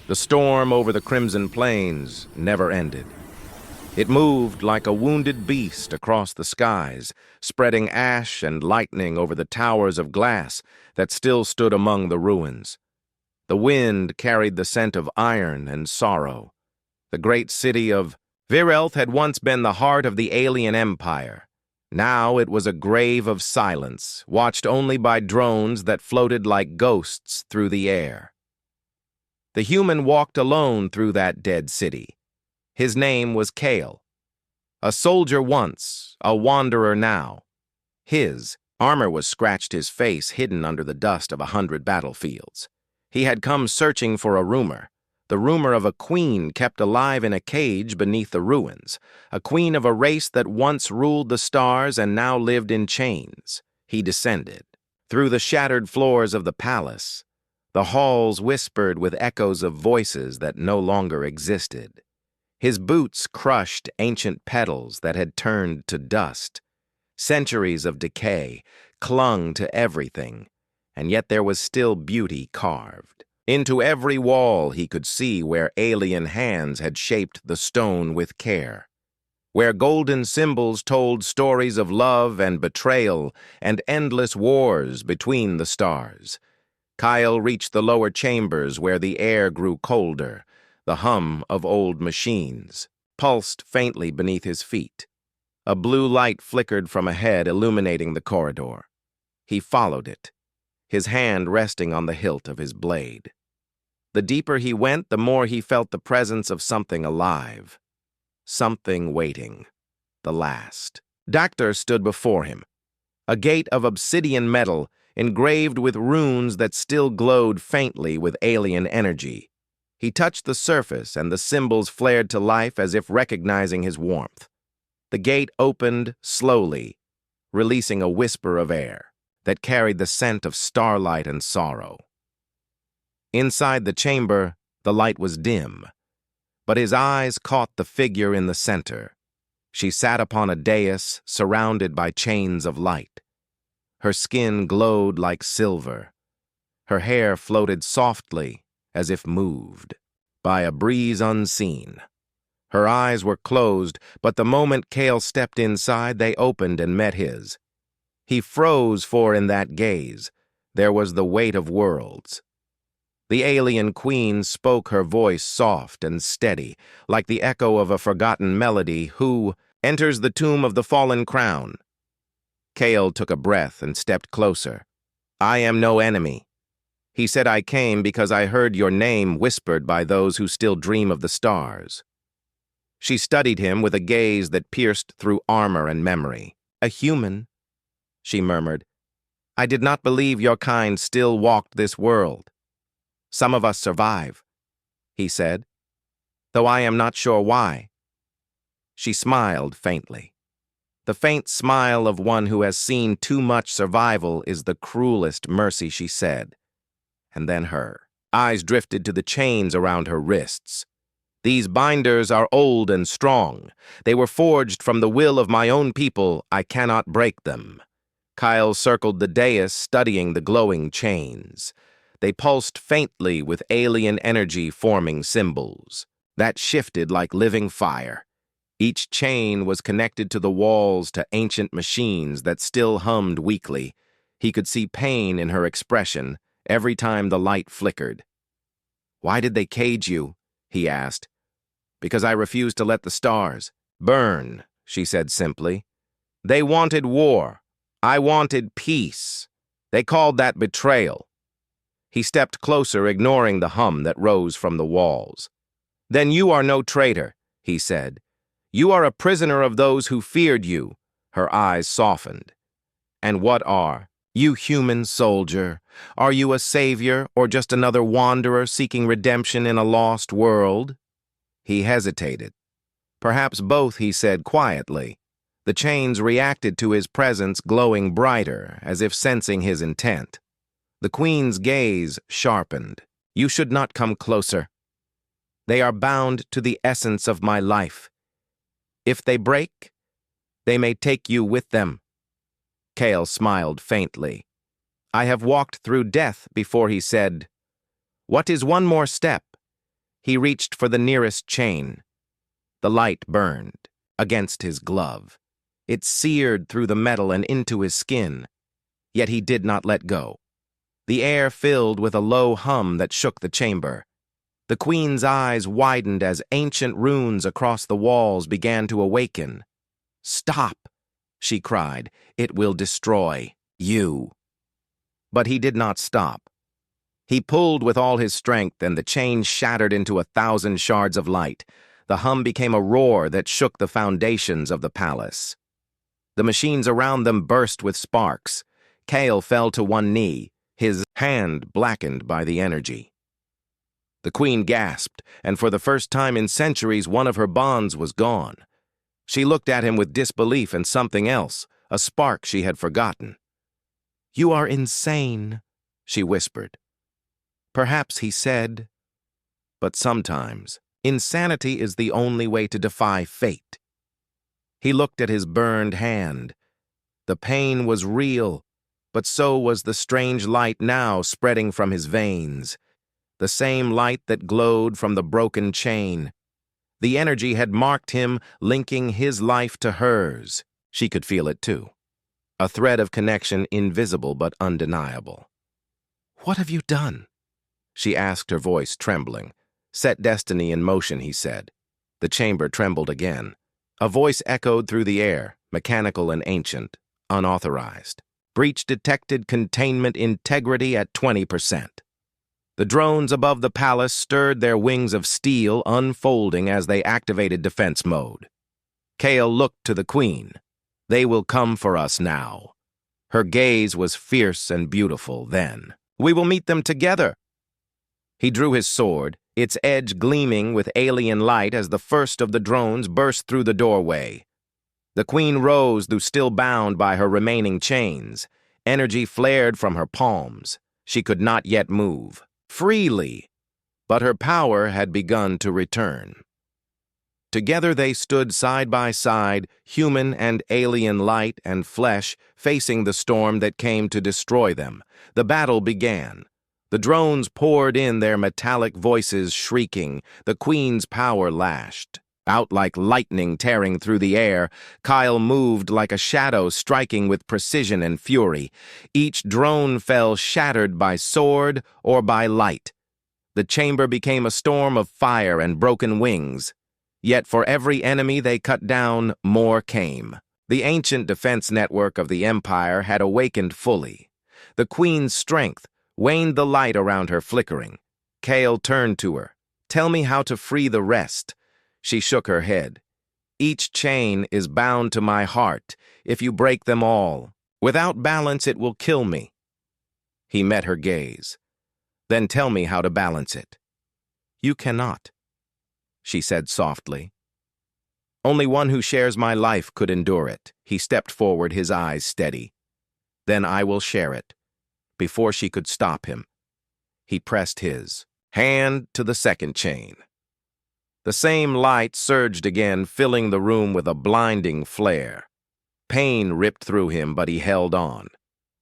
The storm over the Crimson Plains never ended. It moved like a wounded beast across the skies, spreading ash and lightning over the towers of glass that still stood among the ruins. The wind carried the scent of iron and sorrow. The great city of Virelth had once been the heart of the alien empire. Now it was a grave of silence, watched only by drones that floated like ghosts through the air. The human walked alone through that dead city. His name was Kale. A soldier once, a wanderer now. His armor was scratched, his face hidden under the dust of 100 battlefields. He had come searching for a rumor, the rumor of a queen kept alive in a cage beneath the ruins, a queen of a race that once ruled the stars and now lived in chains. He descended. Through the shattered floors of the palace, the halls whispered with echoes of voices that no longer existed. His boots crushed ancient petals that had turned to dust. Centuries of decay clung to everything, and yet there was still beauty carved. Into every wall he could see where alien hands had shaped the stone with care, where golden symbols told stories of love and betrayal and endless wars between the stars. Kyle reached the lower chambers where the air grew colder. The hum of old machines pulsed faintly beneath his feet. A blue light flickered from ahead, illuminating the corridor. He followed it, his hand resting on the hilt of his blade. The deeper he went, the more he felt the presence of something alive. Something waiting. The last. Dactyr stood before him. A gate of obsidian metal, engraved with runes that still glowed faintly with alien energy. He touched the surface, and the symbols flared to life as if recognizing his warmth. The gate opened slowly, releasing a whisper of air that carried the scent of starlight and sorrow. Inside the chamber, the light was dim, but his eyes caught the figure in the center. She sat upon a dais surrounded by chains of light. Her skin glowed like silver. Her hair floated softly, as if moved by a breeze unseen. Her eyes were closed, but the moment Kale stepped inside, they opened and met his. He froze, for in that gaze there was the weight of worlds. The alien queen spoke, her voice soft and steady, like the echo of a forgotten melody. Who enters the tomb of the fallen crown? Kale took a breath and stepped closer. I am no enemy. He said I came because I heard your name whispered by those who still dream of the stars. She studied him with a gaze that pierced through armor and memory. A human, she murmured. I did not believe your kind still walked this world. Some of us survive, he said, though I am not sure why. She smiled faintly. The faint smile of one who has seen too much survival is the cruelest mercy, she said. And then her eyes drifted to the chains around her wrists. These binders are old and strong. They were forged from the will of my own people. I cannot break them. Kyle circled the dais, studying the glowing chains. They pulsed faintly with alien energy, forming symbols that shifted like living fire. Each chain was connected to the walls to ancient machines that still hummed weakly. He could see pain in her expression every time the light flickered. Why did they cage you? He asked. Because I refused to let the stars burn, she said simply. They wanted war. I wanted peace. They called that betrayal. He stepped closer, ignoring the hum that rose from the walls. Then you are no traitor, he said. You are a prisoner of those who feared you. Her eyes softened. And what are you, human soldier? Are you a savior or just another wanderer seeking redemption in a lost world? He hesitated. Perhaps both, he said quietly. The chains reacted to his presence, glowing brighter, as if sensing his intent. The queen's gaze sharpened. You should not come closer. They are bound to the essence of my life. If they break, they may take you with them. Kale smiled faintly. I have walked through death before, he said. What is one more step? He reached for the nearest chain. The light burned against his glove. It seared through the metal and into his skin. Yet he did not let go. The air filled with a low hum that shook the chamber. The queen's eyes widened as ancient runes across the walls began to awaken. "Stop!" she cried. "It will destroy you." But he did not stop. He pulled with all his strength, and the chain shattered into 1,000 shards of light. The hum became a roar that shook the foundations of the palace. The machines around them burst with sparks. Kale fell to one knee, his hand blackened by the energy. The queen gasped, and for the first time in centuries, one of her bonds was gone. She looked at him with disbelief and something else, a spark she had forgotten. "You are insane," she whispered. "Perhaps," he said, "but sometimes insanity is the only way to defy fate." He looked at his burned hand. The pain was real, but so was the strange light now spreading from his veins. The same light that glowed from the broken chain. The energy had marked him, linking his life to hers. She could feel it too. A thread of connection invisible but undeniable. "What have you done?" she asked, her voice trembling. "Set destiny in motion," he said. The chamber trembled again. A voice echoed through the air, mechanical and ancient, unauthorized. "Breach detected, containment integrity at 20%. The drones above the palace stirred their wings of steel, unfolding as they activated defense mode. Kale looked to the queen. "They will come for us now." Her gaze was fierce and beautiful then. "We will meet them together." He drew his sword, its edge gleaming with alien light as the first of the drones burst through the doorway. The queen rose, though still bound by her remaining chains. Energy flared from her palms. She could not yet move freely, but her power had begun to return. Together they stood side by side, human and alien light and flesh, facing the storm that came to destroy them. The battle began. The drones poured in their metallic voices shrieking. The queen's power lashed out like lightning tearing through the air. Kyle moved like a shadow, striking with precision and fury. Each drone fell shattered by sword or by light. The chamber became a storm of fire and broken wings. Yet for every enemy they cut down, more came. The ancient defense network of the Empire had awakened fully. The queen's strength waned, the light around her flickering. Kale turned to her. "Tell me how to free the rest." She shook her head. "Each chain is bound to my heart. If you break them all, without balance it will kill me." He met her gaze. "Then tell me how to balance it." "You cannot," she said softly. "Only one who shares my life could endure it." He stepped forward, his eyes steady. "Then I will share it." Before she could stop him, he pressed his hand to the second chain. The same light surged again, filling the room with a blinding flare. Pain ripped through him, but he held on.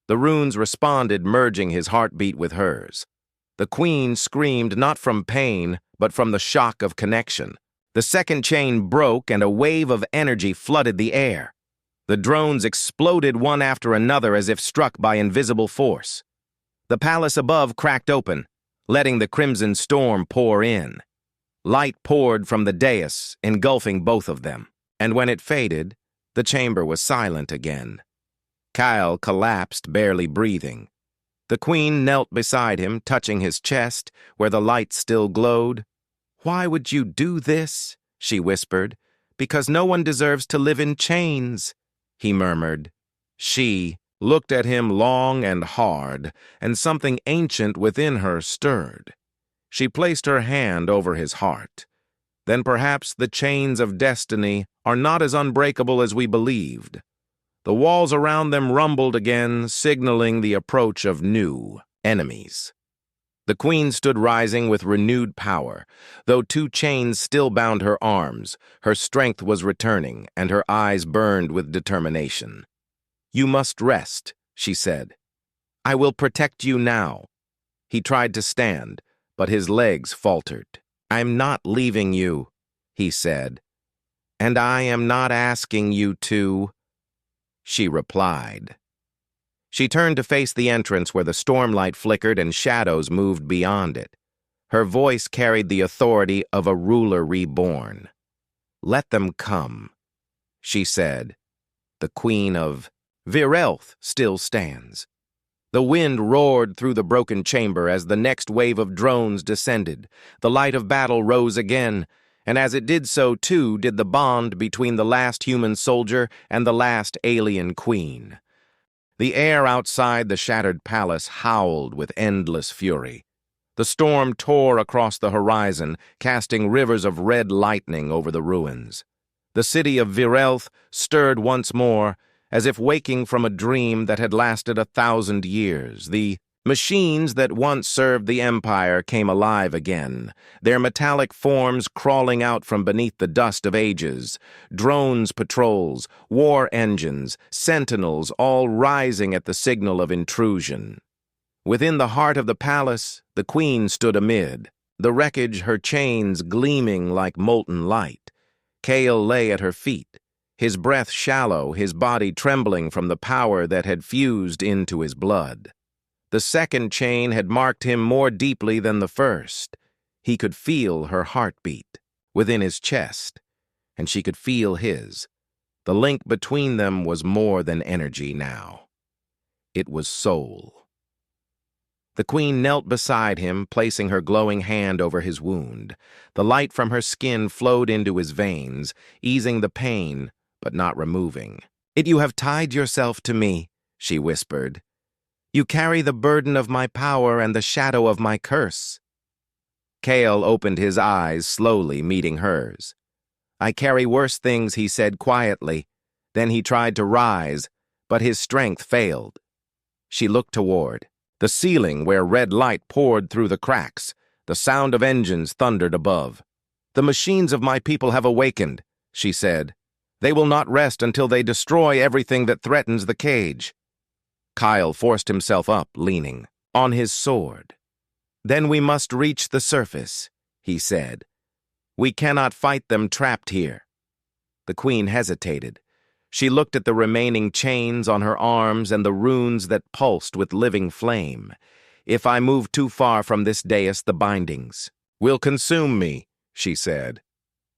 The runes responded, merging his heartbeat with hers. The queen screamed not from pain, but from the shock of connection. The second chain broke, and a wave of energy flooded the air. The drones exploded one after another as if struck by invisible force. The palace above cracked open, letting the crimson storm pour in. Light poured from the dais, engulfing both of them. And when it faded, the chamber was silent again. Kyle collapsed, barely breathing. The queen knelt beside him, touching his chest, where the light still glowed. "Why would you do this?" she whispered. "Because no one deserves to live in chains," he murmured. She looked at him long and hard, and something ancient within her stirred. She placed her hand over his heart. "Then perhaps the chains of destiny are not as unbreakable as we believed." The walls around them rumbled again, signaling the approach of new enemies. The queen stood rising with renewed power. Though 2 chains still bound her arms, her strength was returning, and her eyes burned with determination. "You must rest," she said. "I will protect you now." He tried to stand, but his legs faltered. I'm not leaving you, he said. And I am not asking you to, she replied. She turned to face the entrance where the stormlight flickered and shadows moved beyond it. Her voice carried the authority of a ruler reborn. Let them come, she said. The Queen of Virelth still stands. The wind roared through the broken chamber as the next wave of drones descended. The light of battle rose again, and as it did so, too, did the bond between the last human soldier and the last alien queen. The air outside the shattered palace howled with endless fury. The storm tore across the horizon, casting rivers of red lightning over the ruins. The city of Virelth stirred once more, as if waking from a dream that had lasted 1,000 years. The machines that once served the Empire came alive again, their metallic forms crawling out from beneath the dust of ages. Drones patrols, war engines, sentinels, all rising at the signal of intrusion. Within the heart of the palace, the Queen stood amid, the wreckage, her chains gleaming like molten light. Kale lay at her feet, his breath shallow, his body trembling from the power that had fused into his blood. The second chain had marked him more deeply than the first. He could feel her heartbeat within his chest, and she could feel his. The link between them was more than energy now. It was soul. The Queen knelt beside him, placing her glowing hand over his wound. The light from her skin flowed into his veins, easing the pain, but not removing. "You have tied yourself to me," she whispered. "You carry the burden of my power and the shadow of my curse." Kale opened his eyes, slowly meeting hers. "I carry worse things," he said quietly. Then he tried to rise, but his strength failed. She looked toward the ceiling where red light poured through the cracks. The sound of engines thundered above. "The machines of my people have awakened," she said. "They will not rest until they destroy everything that threatens the cage." Kyle forced himself up, leaning on his sword. "Then we must reach the surface," he said. "We cannot fight them trapped here." The Queen hesitated. She looked at the remaining chains on her arms and the runes that pulsed with living flame. "If I move too far from this dais, the bindings will consume me," she said.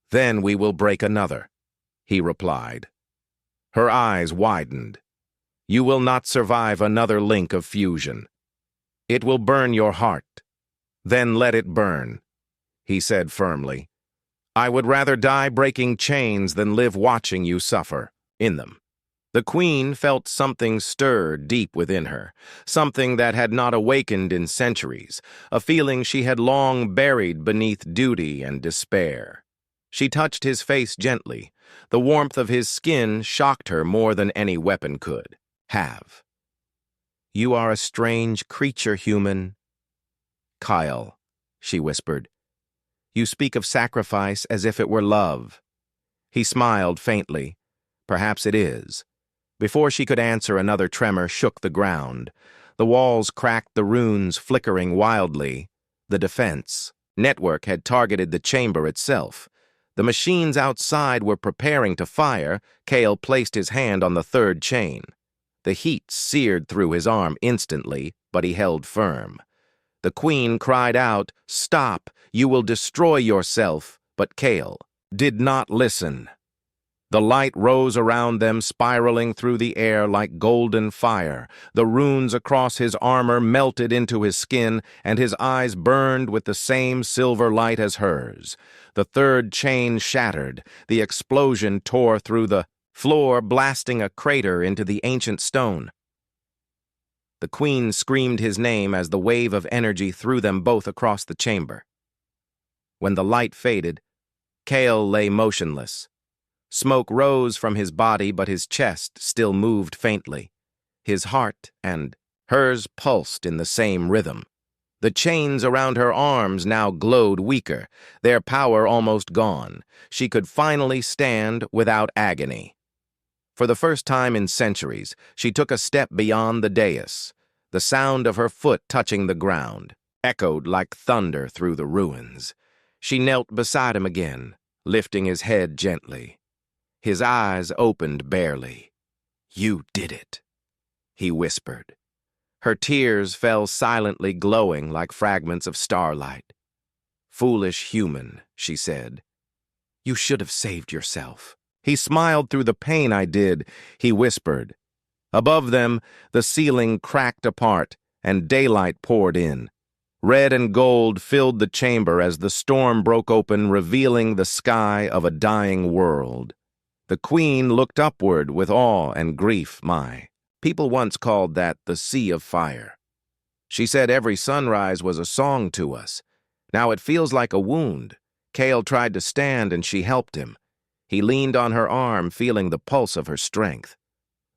"Then we will break another," he replied. Her eyes widened. "You will not survive another link of fusion. It will burn your heart. Then let it burn," he said firmly. "I would rather die breaking chains than live watching you suffer in them." The Queen felt something stir deep within her, something that had not awakened in centuries, a feeling she had long buried beneath duty and despair. She touched his face gently. The warmth of his skin shocked her more than any weapon could have. "You are a strange creature, human." "Kyle," she whispered. "You speak of sacrifice as if it were love." He smiled faintly. "Perhaps it is." Before she could answer, another tremor shook the ground. The walls cracked, the runes flickering wildly. The defense network had targeted the chamber itself. The machines outside were preparing to fire. Kale placed his hand on the third chain. The heat seared through his arm instantly, but he held firm. The Queen cried out, "Stop! You will destroy yourself!" But Kale did not listen. The light rose around them, spiraling through the air like golden fire. The runes across his armor melted into his skin, and his eyes burned with the same silver light as hers. The third chain shattered. The explosion tore through the floor, blasting a crater into the ancient stone. The Queen screamed his name as the wave of energy threw them both across the chamber. When the light faded, Kale lay motionless. Smoke rose from his body, but his chest still moved faintly. His heart and hers pulsed in the same rhythm. The chains around her arms now glowed weaker, their power almost gone. She could finally stand without agony. For the first time in centuries, she took a step beyond the dais. The sound of her foot touching the ground echoed like thunder through the ruins. She knelt beside him again, lifting his head gently. His eyes opened barely. "You did it," he whispered. Her tears fell silently, glowing like fragments of starlight. "Foolish human," she said. "You should have saved yourself." He smiled through the pain. "I did," he whispered. Above them, the ceiling cracked apart, and daylight poured in. Red and gold filled the chamber as the storm broke open, revealing the sky of a dying world. The queen looked upward with awe and grief. People once called that the Sea of Fire. She said every sunrise was a song to us. Now it feels like a wound. Cale tried to stand, and she helped him. He leaned on her arm, feeling the pulse of her strength.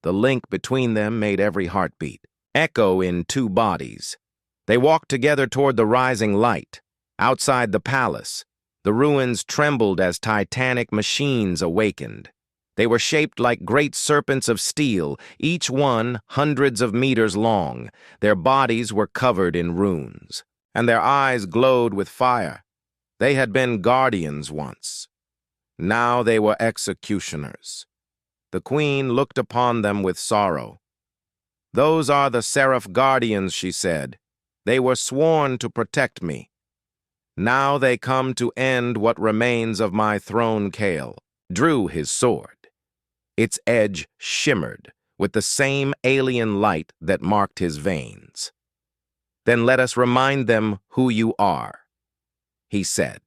The link between them made every heartbeat echo in two bodies. They walked together toward the rising light. Outside the palace, the ruins trembled as titanic machines awakened. They were shaped like great serpents of steel, each one hundreds of meters long. Their bodies were covered in runes, and their eyes glowed with fire. They had been guardians once. Now they were executioners. The queen looked upon them with sorrow. "Those are the seraph guardians," she said. "They were sworn to protect me. Now they come to end what remains of my throne." Cale drew his sword. Its edge shimmered with the same alien light that marked his veins. "Then let us remind them who you are," he said.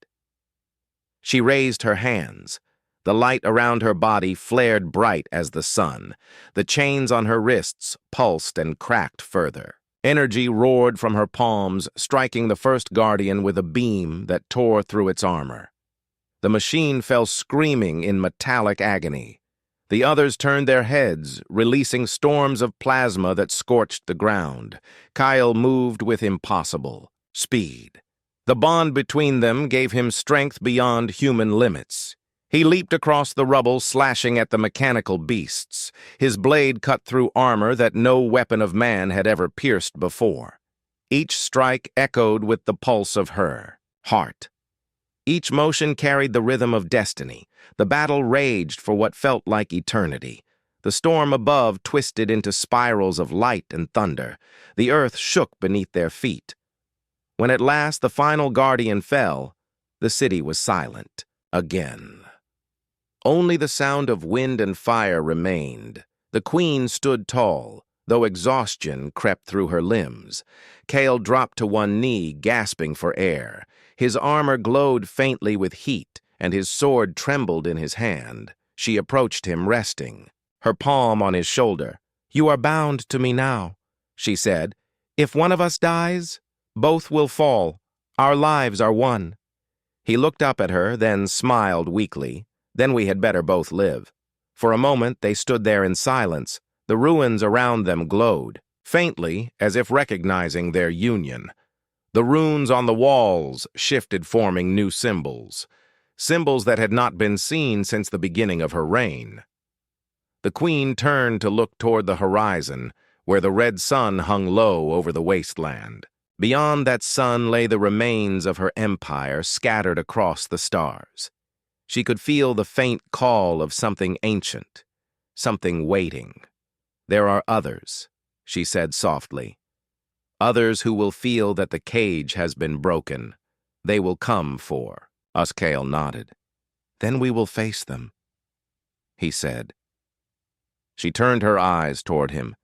She raised her hands. The light around her body flared bright as the sun. The chains on her wrists pulsed and cracked further. Energy roared from her palms, striking the first guardian with a beam that tore through its armor. The machine fell screaming in metallic agony. The others turned their heads, releasing storms of plasma that scorched the ground. Kyle moved with impossible speed. The bond between them gave him strength beyond human limits. He leaped across the rubble, slashing at the mechanical beasts. His blade cut through armor that no weapon of man had ever pierced before. Each strike echoed with the pulse of her heart. Each motion carried the rhythm of destiny. The battle raged for what felt like eternity. The storm above twisted into spirals of light and thunder. The earth shook beneath their feet. When at last the final guardian fell, the city was silent again. Only the sound of wind and fire remained. The queen stood tall, though exhaustion crept through her limbs. Cale dropped to one knee, gasping for air. His armor glowed faintly with heat, and his sword trembled in his hand. She approached him, resting, her palm on his shoulder. "You are bound to me now," she said. "If one of us dies, both will fall. Our lives are one." He looked up at her, then smiled weakly. "Then we had better both live." For a moment they stood there in silence. The ruins around them glowed, faintly, as if recognizing their union. The runes on the walls shifted, forming new symbols. Symbols that had not been seen since the beginning of her reign. The queen turned to look toward the horizon, where the red sun hung low over the wasteland. Beyond that sun lay the remains of her empire scattered across the stars. She could feel the faint call of something ancient, something waiting. "There are others," she said softly. "Others who will feel that the cage has been broken. They will come for us." Cale nodded. "Then we will face them," he said. She turned her eyes toward him,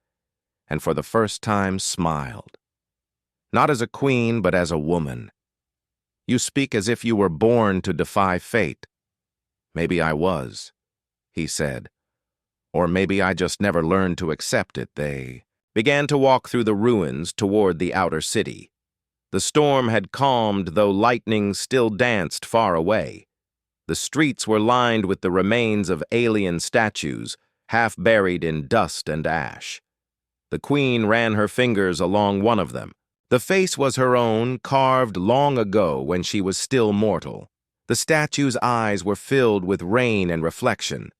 and for the first time smiled. Not as a queen, but as a woman. "You speak as if you were born to defy fate." "Maybe I was," he said. "Or maybe I just never learned to accept it." They began to walk through the ruins toward the outer city. The storm had calmed, though lightning still danced far away. The streets were lined with the remains of alien statues, half buried in dust and ash. The queen ran her fingers along one of them. The face was her own, carved long ago when she was still mortal. The statue's eyes were filled with rain and reflection.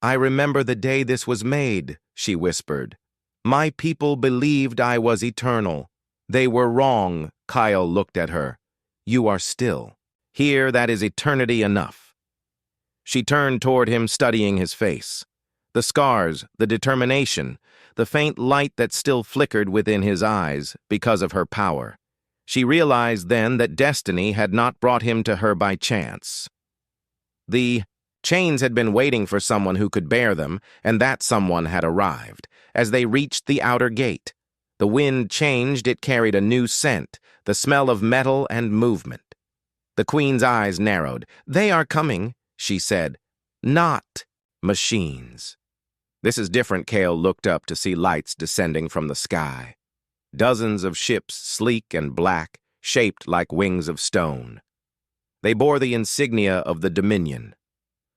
"I remember the day this was made," she whispered. "My people believed I was eternal. They were wrong." Kyle looked at her. "You are still." Here, that is eternity enough. She turned toward him, studying his face. The scars, the determination, the faint light that still flickered within his eyes because of her power. She realized then that destiny had not brought him to her by chance. The chains had been waiting for someone who could bear them, and that someone had arrived. As they reached the outer gate, the wind changed. It carried a new scent, the smell of metal and movement. The queen's eyes narrowed. "They are coming," she said. "Not machines." "This is different." Cale looked up to see lights descending from the sky. Dozens of ships, sleek and black, shaped like wings of stone. They bore the insignia of the Dominion,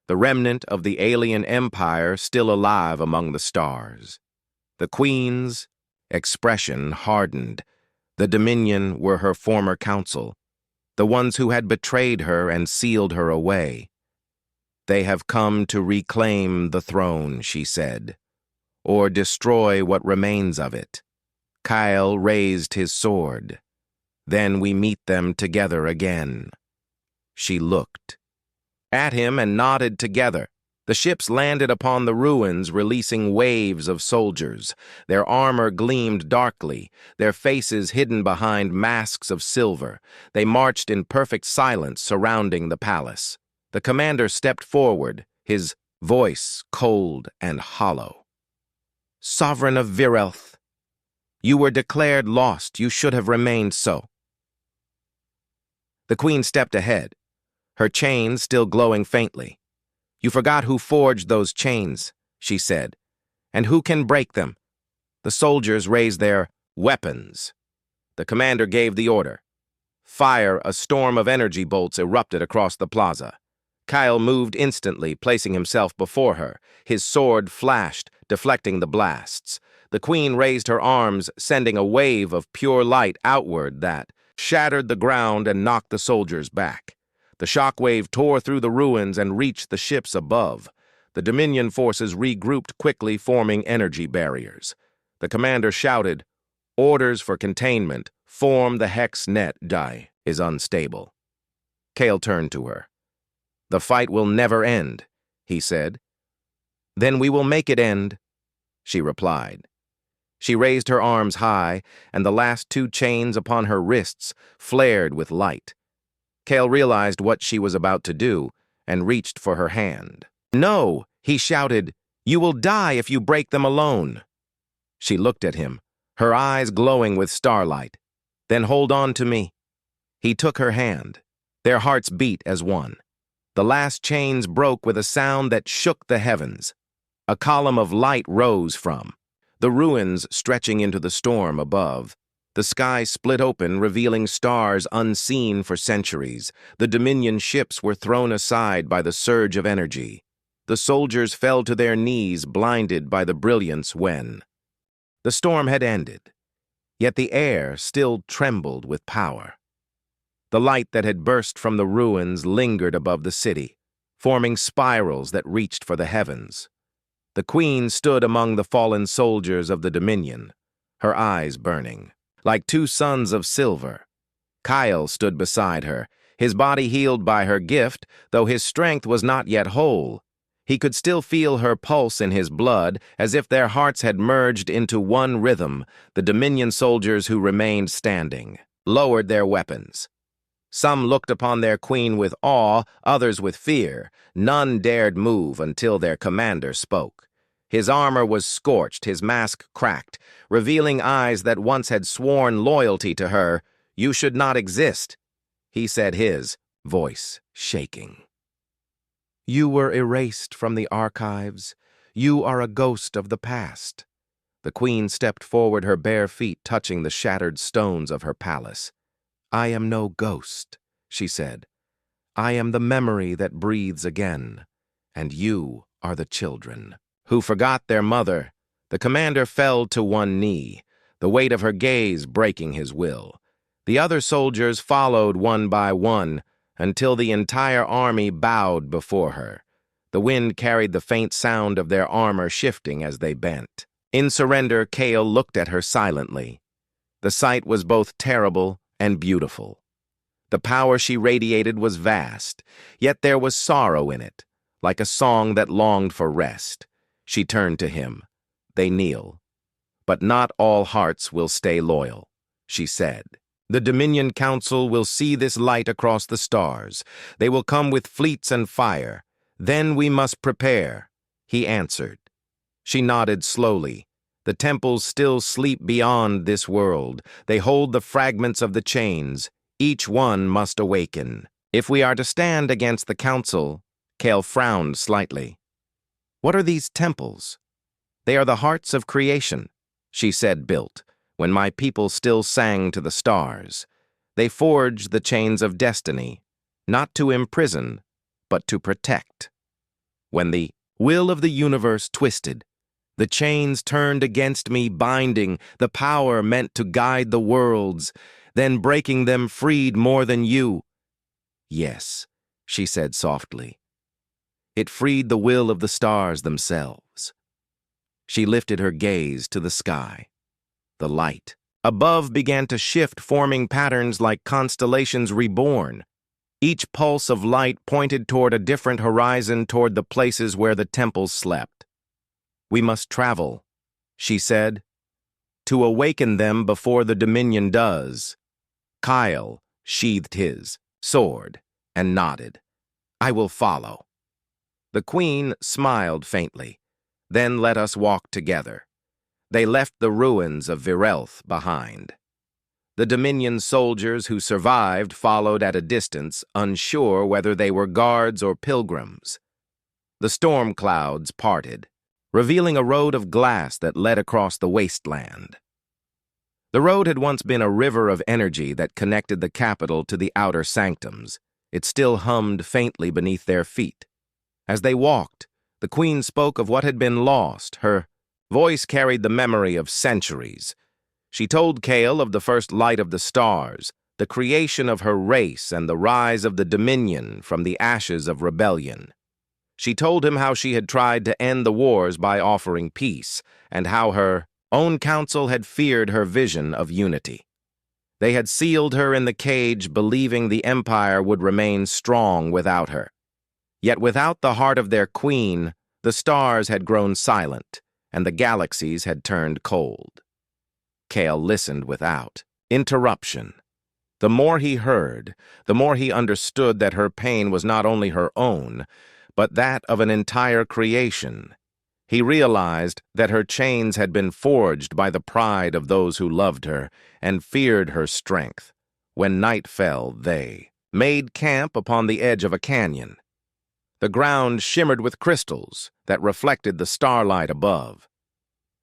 the remnant of the alien empire still alive among the stars. The queen's expression hardened. The Dominion were her former council, the ones who had betrayed her and sealed her away. "They have come to reclaim the throne," she said, "or destroy what remains of it." Kyle raised his sword. "Then we meet them together again." She looked at him and nodded together. The ships landed upon the ruins, releasing waves of soldiers. Their armor gleamed darkly, their faces hidden behind masks of silver. They marched in perfect silence surrounding the palace. The commander stepped forward, his voice cold and hollow. "Sovereign of Virelth, you were declared lost. You should have remained so." The queen stepped ahead, her chains still glowing faintly. "You forgot who forged those chains," she said, "and who can break them." The soldiers raised their weapons. The commander gave the order. Fire! A storm of energy bolts erupted across the plaza. Kyle moved instantly, placing himself before her. His sword flashed, deflecting the blasts. The queen raised her arms, sending a wave of pure light outward that shattered the ground and knocked the soldiers back. The shockwave tore through the ruins and reached the ships above. The Dominion forces regrouped quickly, forming energy barriers. The commander shouted, "Orders for containment. Form the hex net. Die is unstable." Kale turned to her. "The fight will never end," he said. "Then we will make it end," she replied. She raised her arms high, and the last two chains upon her wrists flared with light. Kale realized what she was about to do and reached for her hand. "No," he shouted. "You will die if you break them alone." She looked at him, her eyes glowing with starlight. "Then hold on to me." He took her hand. Their hearts beat as one. The last chains broke with a sound that shook the heavens. A column of light rose from the ruins, stretching into the storm above. The sky split open, revealing stars unseen for centuries. The Dominion ships were thrown aside by the surge of energy. The soldiers fell to their knees, blinded by the brilliance when the storm had ended. Yet the air still trembled with power. The light that had burst from the ruins lingered above the city, forming spirals that reached for the heavens. The queen stood among the fallen soldiers of the Dominion, her eyes burning like two suns of silver. Kyle stood beside her, his body healed by her gift, though his strength was not yet whole. He could still feel her pulse in his blood, as if their hearts had merged into one rhythm. The Dominion soldiers who remained standing lowered their weapons. Some looked upon their queen with awe, others with fear. None dared move until their commander spoke. His armor was scorched, his mask cracked, revealing eyes that once had sworn loyalty to her. "You should not exist," he said, his voice shaking. "You were erased from the archives. You are a ghost of the past." The queen stepped forward, her bare feet touching the shattered stones of her palace. "I am no ghost," she said. "I am the memory that breathes again, and you are the children who forgot their mother." The commander fell to one knee, the weight of her gaze breaking his will. The other soldiers followed one by one until the entire army bowed before her. The wind carried the faint sound of their armor shifting as they bent. In surrender, Kale looked at her silently. The sight was both terrible and beautiful. The power she radiated was vast, yet there was sorrow in it, like a song that longed for rest. She turned to him. They kneel. "But not all hearts will stay loyal," she said. "The Dominion Council will see this light across the stars. They will come with fleets and fire. Then we must prepare," he answered. She nodded slowly. "The temples still sleep beyond this world. They hold the fragments of the chains. Each one must awaken. If we are to stand against the council," Kale frowned slightly. "What are these temples?" "They are the hearts of creation," she said, built, when my people still sang to the stars. They forged the chains of destiny, not to imprison, but to protect. When the will of the universe twisted, the chains turned against me, binding the power meant to guide the worlds, then breaking them freed more than you. "Yes," she said softly. "It freed the will of the stars themselves." She lifted her gaze to the sky. The light above began to shift, forming patterns like constellations reborn. Each pulse of light pointed toward a different horizon, toward the places where the temples slept. "We must travel," she said, "to awaken them before the Dominion does." Kyle sheathed his sword and nodded. "I will follow." The Queen smiled faintly. "Then let us walk together." They left the ruins of Virelth behind. The Dominion soldiers who survived followed at a distance, unsure whether they were guards or pilgrims. The storm clouds parted, revealing a road of glass that led across the wasteland. The road had once been a river of energy that connected the capital to the outer sanctums. It still hummed faintly beneath their feet. As they walked, the Queen spoke of what had been lost. Her voice carried the memory of centuries. She told Kale of the first light of the stars, the creation of her race, and the rise of the Dominion from the ashes of rebellion. She told him how she had tried to end the wars by offering peace, and how her own council had feared her vision of unity. They had sealed her in the cage, believing the empire would remain strong without her. Yet without the heart of their queen, the stars had grown silent, and the galaxies had turned cold. Kale listened without interruption. The more he heard, the more he understood that her pain was not only her own, but that of an entire creation. He realized that her chains had been forged by the pride of those who loved her and feared her strength. When night fell, they made camp upon the edge of a canyon. The ground shimmered with crystals that reflected the starlight above.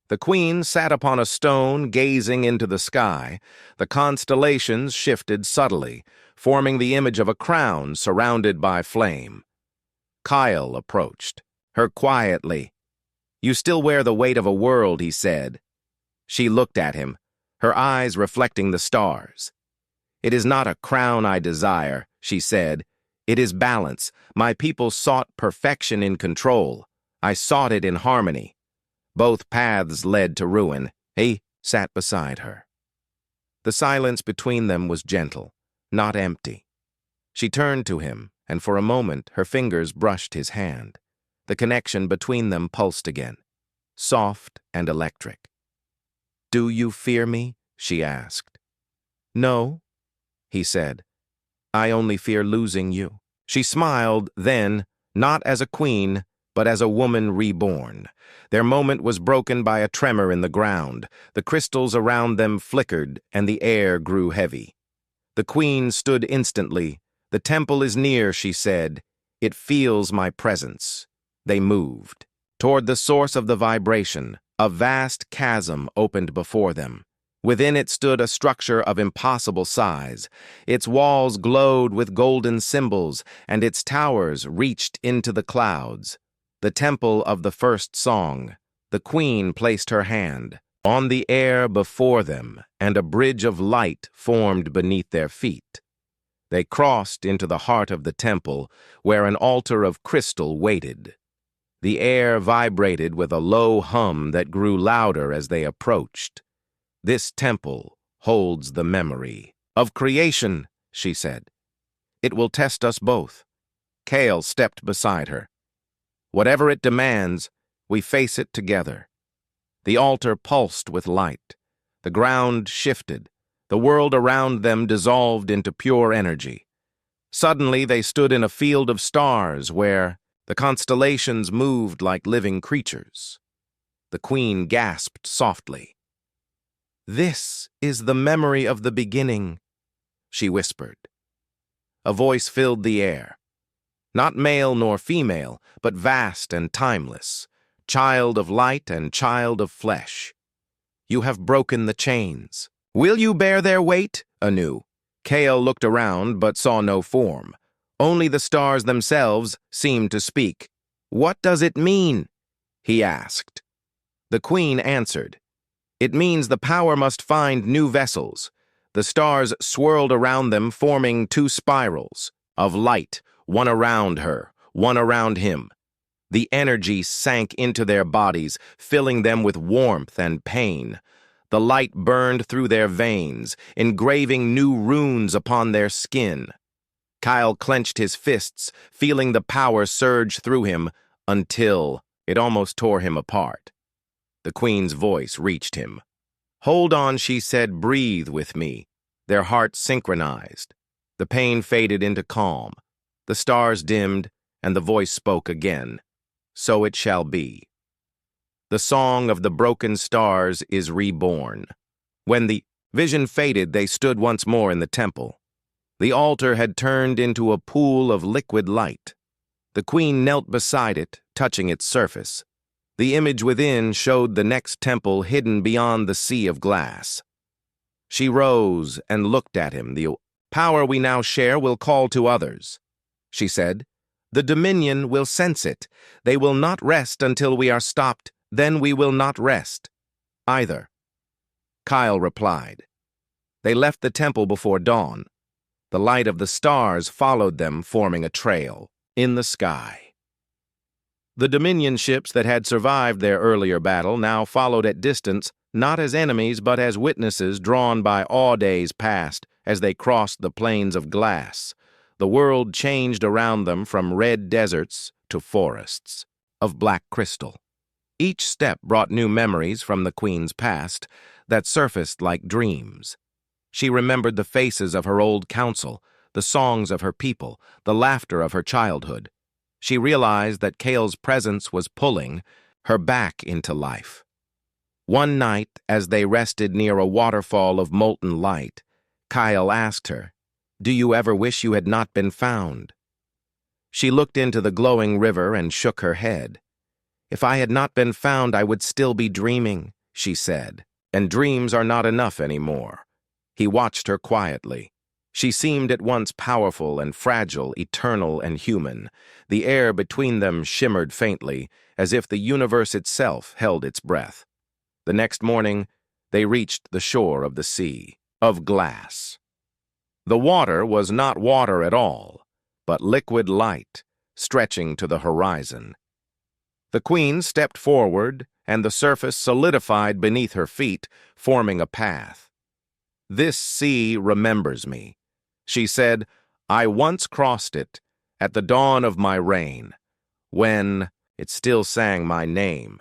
The Queen sat upon a stone, gazing into the sky. The constellations shifted subtly, forming the image of a crown surrounded by flame. Kyle approached her quietly. "You still wear the weight of a world," he said. She looked at him, her eyes reflecting the stars. "It is not a crown I desire," she said. "It is balance. My people sought perfection in control. I sought it in harmony. Both paths led to ruin." He sat beside her. The silence between them was gentle, not empty. She turned to him, and for a moment her fingers brushed his hand. The connection between them pulsed again, soft and electric. "Do you fear me?" she asked. "No," he said. "I only fear losing you." She smiled then, not as a queen, but as a woman reborn. Their moment was broken by a tremor in the ground. The crystals around them flickered, and the air grew heavy. The Queen stood instantly. "The temple is near," she said. "It feels my presence." They moved toward the source of the vibration. A vast chasm opened before them. Within it stood a structure of impossible size. Its walls glowed with golden symbols, and its towers reached into the clouds. The temple of the first song. The Queen placed her hand on the air before them, and a bridge of light formed beneath their feet. They crossed into the heart of the temple, where an altar of crystal waited. The air vibrated with a low hum that grew louder as they approached. "This temple holds the memory of creation," she said. It will test us both. Kale stepped beside her. Whatever it demands, we face it together. The altar pulsed with light. The ground shifted. The world around them dissolved into pure energy. Suddenly, they stood in a field of stars where the constellations moved like living creatures. The queen gasped softly. "This is the memory of the beginning," she whispered. A voice filled the air. Not male nor female, but vast and timeless, child of light and child of flesh. "You have broken the chains. Will you bear their weight?" anew. Kale looked around but saw no form. Only the stars themselves seemed to speak. "What does it mean?" he asked. The queen answered. "It means the power must find new vessels." The stars swirled around them, forming two spirals of light, one around her, one around him. The energy sank into their bodies, filling them with warmth and pain. The light burned through their veins, engraving new runes upon their skin. Kyle clenched his fists, feeling the power surge through him, until it almost tore him apart. The queen's voice reached him. "Hold on," she said, "breathe with me." Their hearts synchronized. The pain faded into calm. The stars dimmed, and the voice spoke again. "So it shall be." The song of the broken stars is reborn. When the vision faded, they stood once more in the temple. The altar had turned into a pool of liquid light. The queen knelt beside it, touching its surface. The image within showed the next temple hidden beyond the sea of glass. She rose and looked at him. "The power we now share will call to others," she said. "The dominion will sense it. They will not rest until we are stopped. Then we will not rest either." Kyle replied. They left the temple before dawn. The light of the stars followed them, forming a trail in the sky. The Dominion ships that had survived their earlier battle now followed at distance, not as enemies but as witnesses drawn by awe days past as they crossed the plains of glass. The world changed around them from red deserts to forests of black crystal. Each step brought new memories from the queen's past that surfaced like dreams. She remembered the faces of her old council, the songs of her people, the laughter of her childhood. She realized that Kale's presence was pulling her back into life. One night, as they rested near a waterfall of molten light, Kyle asked her, "Do you ever wish you had not been found?" She looked into the glowing river and shook her head. "If I had not been found, I would still be dreaming," she said. "And dreams are not enough anymore." He watched her quietly. She seemed at once powerful and fragile, eternal and human. The air between them shimmered faintly, as if the universe itself held its breath. The next morning, they reached the shore of the sea, of glass. The water was not water at all, but liquid light, stretching to the horizon. The queen stepped forward, and the surface solidified beneath her feet, forming a path. "This sea remembers me," she said. "I once crossed it, at the dawn of my reign, when it still sang my name."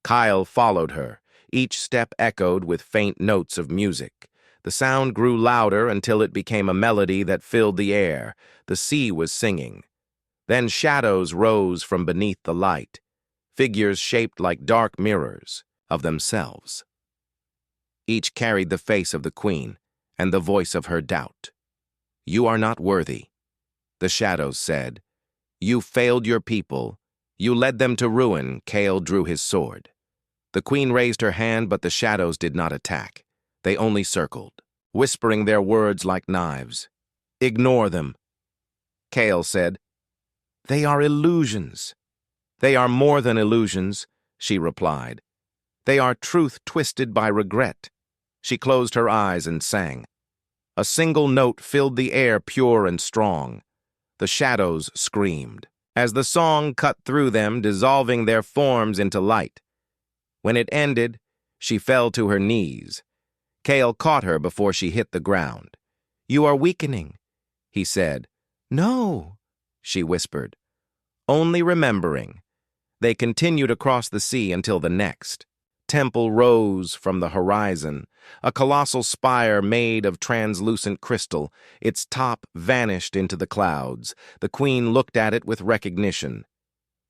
Kyle followed her. Each step echoed with faint notes of music. The sound grew louder until it became a melody that filled the air. The sea was singing. Then shadows rose from beneath the light, figures shaped like dark mirrors of themselves. Each carried the face of the queen and the voice of her doubt. "You are not worthy," the shadows said. "You failed your people. You led them to ruin." Kale drew his sword. The queen raised her hand, but the shadows did not attack. They only circled, whispering their words like knives. "Ignore them," Kale said. "They are illusions." "They are more than illusions," she replied. "They are truth twisted by regret." She closed her eyes and sang. A single note filled the air, pure and strong. The shadows screamed, as the song cut through them, dissolving their forms into light. When it ended, she fell to her knees. Kale caught her before she hit the ground. "You are weakening," he said. No, she whispered, only remembering. They continued across the sea until the next. Temple rose from the horizon, a colossal spire made of translucent crystal. Its top vanished into the clouds. The queen looked at it with recognition.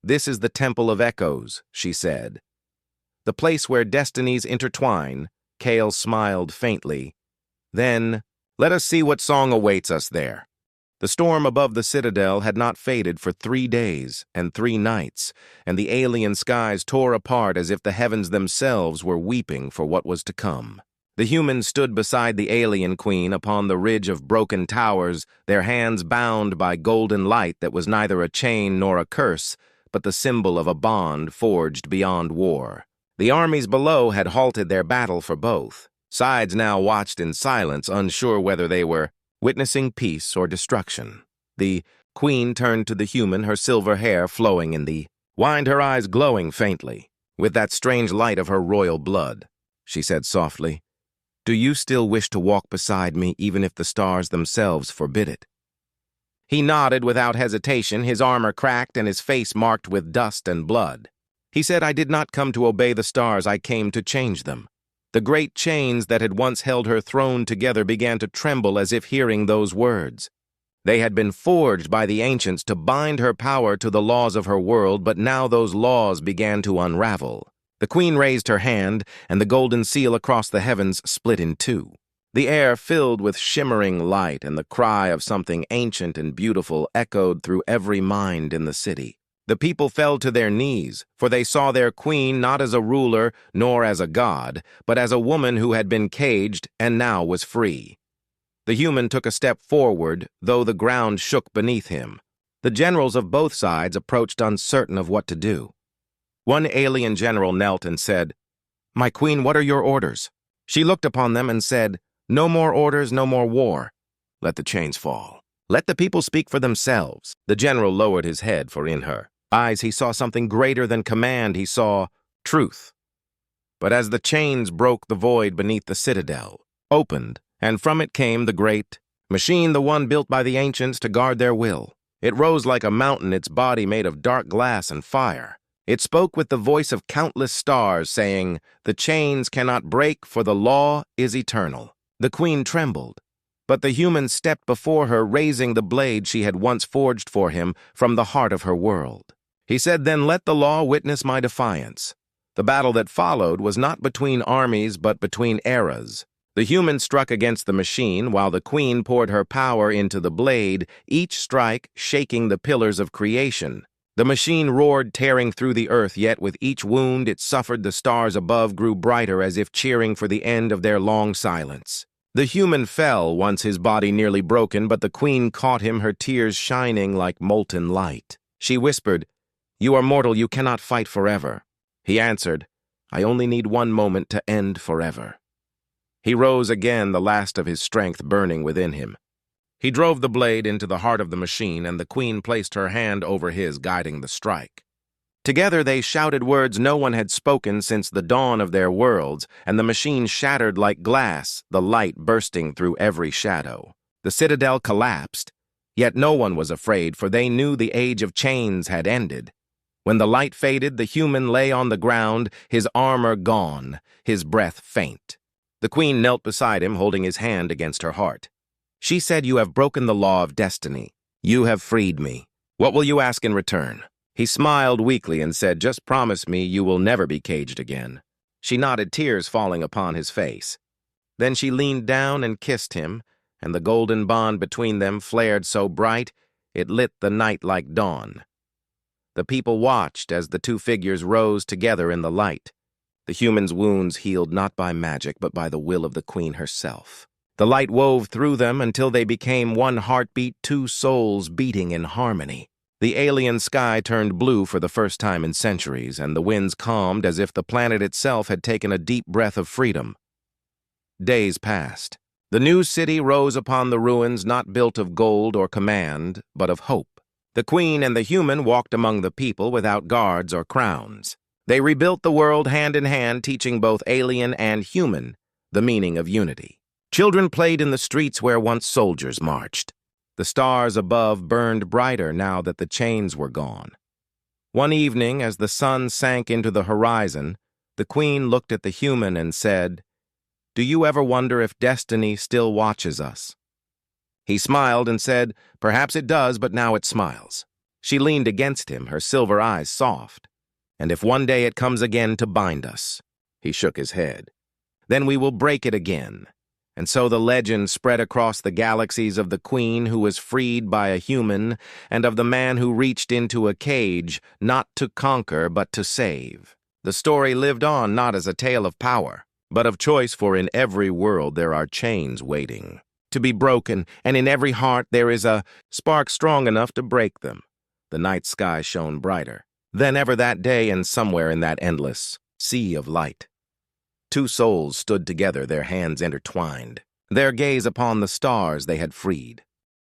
"This is the Temple of Echoes," she said. "The place where destinies intertwine." Kale smiled faintly. "Then, let us see what song awaits us there." The storm above the citadel had not faded for 3 days and 3 nights, and the alien skies tore apart as if the heavens themselves were weeping for what was to come. The humans stood beside the alien queen upon the ridge of broken towers, their hands bound by golden light that was neither a chain nor a curse, but the symbol of a bond forged beyond war. The armies below had halted their battle for both. Sides now watched in silence, unsure whether they were witnessing peace or destruction. The queen turned to the human, her silver hair flowing in the wind, her eyes glowing faintly, with that strange light of her royal blood. She said softly, "Do you still wish to walk beside me even if the stars themselves forbid it?" He nodded without hesitation, his armor cracked and his face marked with dust and blood. He said, "I did not come to obey the stars, I came to change them." The great chains that had once held her throne together began to tremble as if hearing those words. They had been forged by the ancients to bind her power to the laws of her world, but now those laws began to unravel. The queen raised her hand, and the golden seal across the heavens split in two. The air filled with shimmering light, and the cry of something ancient and beautiful echoed through every mind in the city. The people fell to their knees, for they saw their queen not as a ruler nor as a god, but as a woman who had been caged and now was free. The human took a step forward, though the ground shook beneath him. The generals of both sides approached uncertain of what to do. One alien general knelt and said, "My queen, what are your orders?" She looked upon them and said, "No more orders, no more war. Let the chains fall. Let the people speak for themselves." The general lowered his head, for in her eyes he saw something greater than command. He saw truth. But as the chains broke, the void beneath the citadel opened, and from it came the great machine, the one built by the ancients to guard their will. It rose like a mountain, its body made of dark glass and fire. It spoke with the voice of countless stars, saying, "The chains cannot break, for the law is eternal." The queen trembled, but the human stepped before her, raising the blade she had once forged for him from the heart of her world. He said, "Then let the law witness my defiance." The battle that followed was not between armies, but between eras. The human struck against the machine, while the queen poured her power into the blade, each strike shaking the pillars of creation. The machine roared, tearing through the earth, yet with each wound it suffered, the stars above grew brighter as if cheering for the end of their long silence. The human fell, once his body nearly broken, but the queen caught him, her tears shining like molten light. She whispered, "You are mortal, you cannot fight forever." He answered, "I only need one moment to end forever." He rose again, the last of his strength burning within him. He drove the blade into the heart of the machine, and the queen placed her hand over his, guiding the strike. Together they shouted words no one had spoken since the dawn of their worlds, and the machine shattered like glass, the light bursting through every shadow. The citadel collapsed, yet no one was afraid, for they knew the age of chains had ended. When the light faded, the human lay on the ground, his armor gone, his breath faint. The queen knelt beside him, holding his hand against her heart. She said, "You have broken the law of destiny. You have freed me. What will you ask in return?" He smiled weakly and said, "Just promise me you will never be caged again." She nodded, tears falling upon his face. Then she leaned down and kissed him, and the golden bond between them flared so bright it lit the night like dawn. The people watched as the two figures rose together in the light. The human's wounds healed not by magic, but by the will of the queen herself. The light wove through them until they became one heartbeat, two souls beating in harmony. The alien sky turned blue for the first time in centuries, and the winds calmed as if the planet itself had taken a deep breath of freedom. Days passed. The new city rose upon the ruins, not built of gold or command, but of hope. The queen and the human walked among the people without guards or crowns. They rebuilt the world hand in hand, teaching both alien and human the meaning of unity. Children played in the streets where once soldiers marched. The stars above burned brighter now that the chains were gone. One evening, as the sun sank into the horizon, the queen looked at the human and said, "Do you ever wonder if destiny still watches us?" He smiled and said, "Perhaps it does, but now it smiles." She leaned against him, her silver eyes soft. "And if one day it comes again to bind us," he shook his head, "then we will break it again." And so the legend spread across the galaxies of the queen who was freed by a human and of the man who reached into a cage, not to conquer but to save. The story lived on not as a tale of power, but of choice, for in every world there are chains waiting to be broken, and in every heart there is a spark strong enough to break them. The night sky shone brighter than ever that day, and somewhere in that endless sea of light, two souls stood together, their hands intertwined, their gaze upon the stars they had freed.